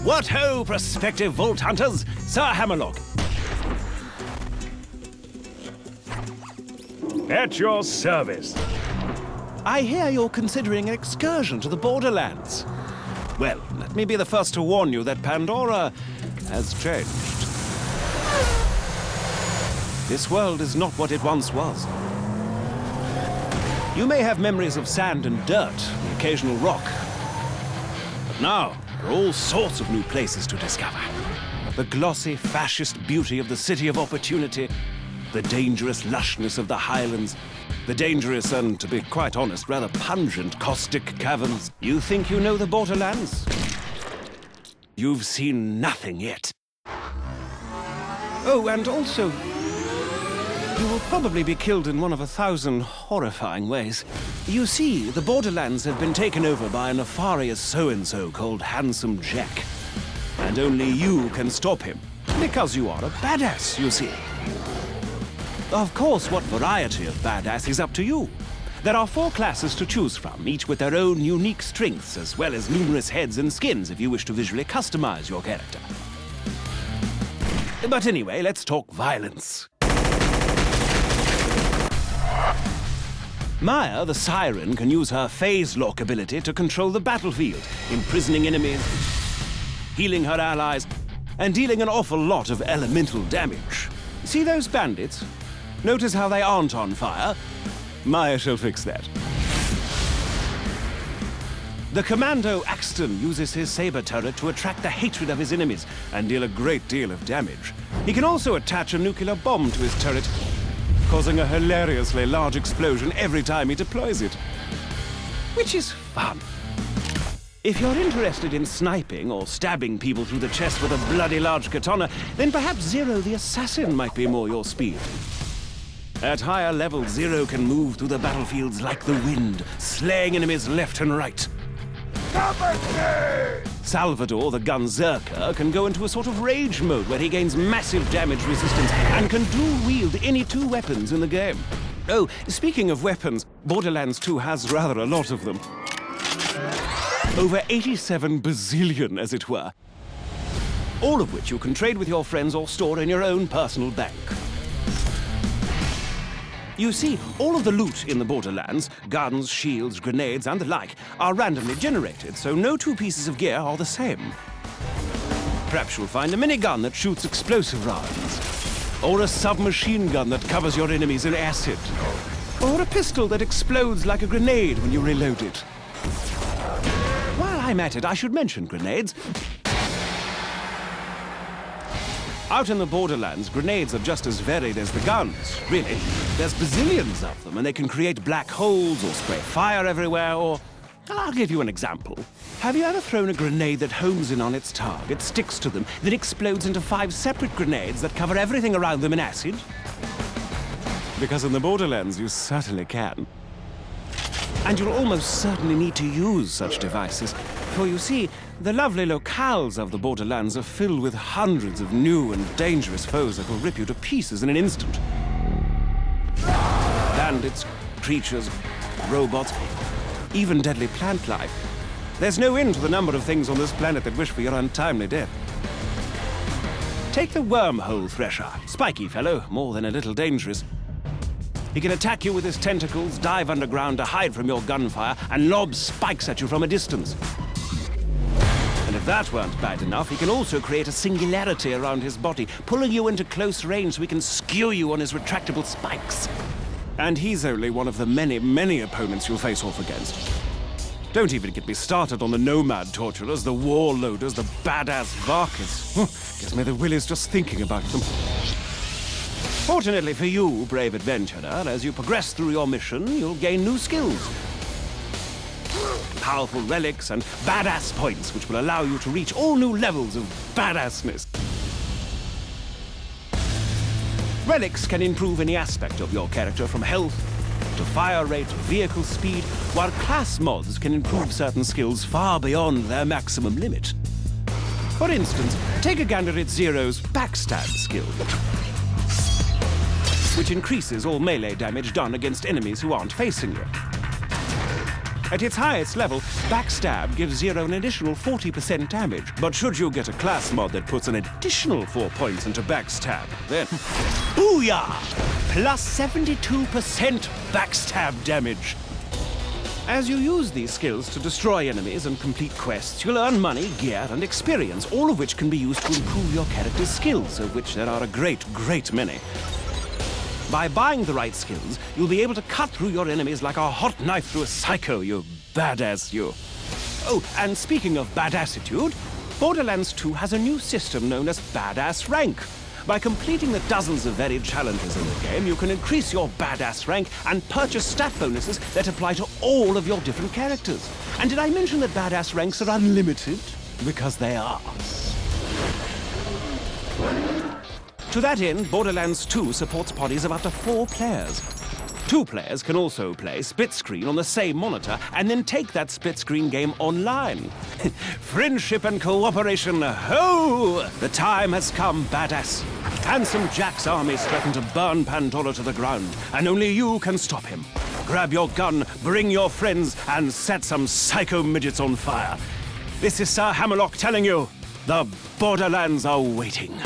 What ho, prospective vault hunters! Sir Hammerlock. At your service. I hear you're considering an excursion to the Borderlands. Well, let me be the first to warn you that Pandora has changed. This world is not what it once was. You may have memories of sand and dirt, the occasional rock. But now, there are all sorts of new places to discover. The glossy, fascist beauty of the City of Opportunity, the dangerous lushness of the Highlands, the dangerous and, to be quite honest, rather pungent caustic caverns. You think you know the Borderlands? You've seen nothing yet. Oh, and also, you will probably be killed in one of 1,000 horrifying ways. You see, the Borderlands have been taken over by a nefarious so-and-so called Handsome Jack. And only you can stop him, because you are a badass, you see. Of course, what variety of badass is up to you. There are 4 classes to choose from, each with their own unique strengths, as well as numerous heads and skins if you wish to visually customize your character. But anyway, let's talk violence. Maya, the Siren, can use her phase lock ability to control the battlefield, imprisoning enemies, healing her allies, and dealing an awful lot of elemental damage. See those bandits? Notice how they aren't on fire? Maya shall fix that. The Commando AXTON uses his saber turret to attract the hatred of his enemies and deal a great deal of damage. He can also attach a nuclear bomb to his turret, causing a hilariously large explosion every time he deploys it. Which is fun. If you're interested in sniping or stabbing people through the chest with a bloody large katana, then perhaps Zero the Assassin might be more your speed. At higher levels, Zero can move through the battlefields like the wind, slaying enemies left and right. Salvador, the Gunzerker, can go into a sort of rage mode where he gains massive damage resistance and can dual-wield any 2 weapons in the game. Oh, speaking of weapons, Borderlands 2 has rather a lot of them. Over 87 bazillion, as it were. All of which you can trade with your friends or store in your own personal bank. You see, all of the loot in the Borderlands, guns, shields, grenades, and the like, are randomly generated, so no 2 pieces of gear are the same. Perhaps you'll find a minigun that shoots explosive rounds, or a submachine gun that covers your enemies in acid, or a pistol that explodes like a grenade when you reload it. While I'm at it, I should mention grenades. Out in the Borderlands, grenades are just as varied as the guns, really. There's bazillions of them, and they can create black holes or spray fire everywhere, or... I'll give you an example. Have you ever thrown a grenade that homes in on its target, sticks to them, then explodes into 5 separate grenades that cover everything around them in acid? Because in the Borderlands, you certainly can. And you'll almost certainly need to use such devices. For you see, the lovely locales of the Borderlands are filled with hundreds of new and dangerous foes that will rip you to pieces in an instant. Bandits, creatures, robots, even deadly plant life. There's no end to the number of things on this planet that wish for your untimely death. Take the wormhole thresher. Spiky fellow, more than a little dangerous. He can attack you with his tentacles, dive underground to hide from your gunfire, and lob spikes at you from a distance. And if that weren't bad enough, he can also create a singularity around his body, pulling you into close range so he can skew you on his retractable spikes. And he's only one of the many, many opponents you'll face off against. Don't even get me started on the nomad torturers, the warloaders, the badass Varkas. Gives me the willies just thinking about them. Fortunately for you, brave adventurer, as you progress through your mission, you'll gain new skills. Powerful relics and badass points, which will allow you to reach all new levels of badassness. Relics can improve any aspect of your character, from health to fire rate to vehicle speed, while class mods can improve certain skills far beyond their maximum limit. For instance, take a gander at Zero's backstab skill, which increases all melee damage done against enemies who aren't facing you. At its highest level, Backstab gives Zero an additional 40% damage. But should you get a class mod that puts an additional 4 points into Backstab, then... Booyah! Plus 72% Backstab damage. As you use these skills to destroy enemies and complete quests, you'll earn money, gear, and experience, all of which can be used to improve your character's skills, of which there are a great, great many. By buying the right skills, you'll be able to cut through your enemies like a hot knife through a psycho, you badass you. Oh, and speaking of badassitude, Borderlands 2 has a new system known as Badass Rank. By completing the dozens of varied challenges in the game, you can increase your badass rank and purchase stat bonuses that apply to all of your different characters. And did I mention that badass ranks are unlimited? Because they are. To that end, Borderlands 2 supports parties of up to 4 players. 2 players can also play split screen on the same monitor and then take that split screen game online. Friendship and cooperation, ho! The time has come, badass. Handsome Jack's armies threaten to burn Pandora to the ground, and only you can stop him. Grab your gun, bring your friends, and set some psycho midgets on fire. This is Sir Hammerlock telling you, the Borderlands are waiting.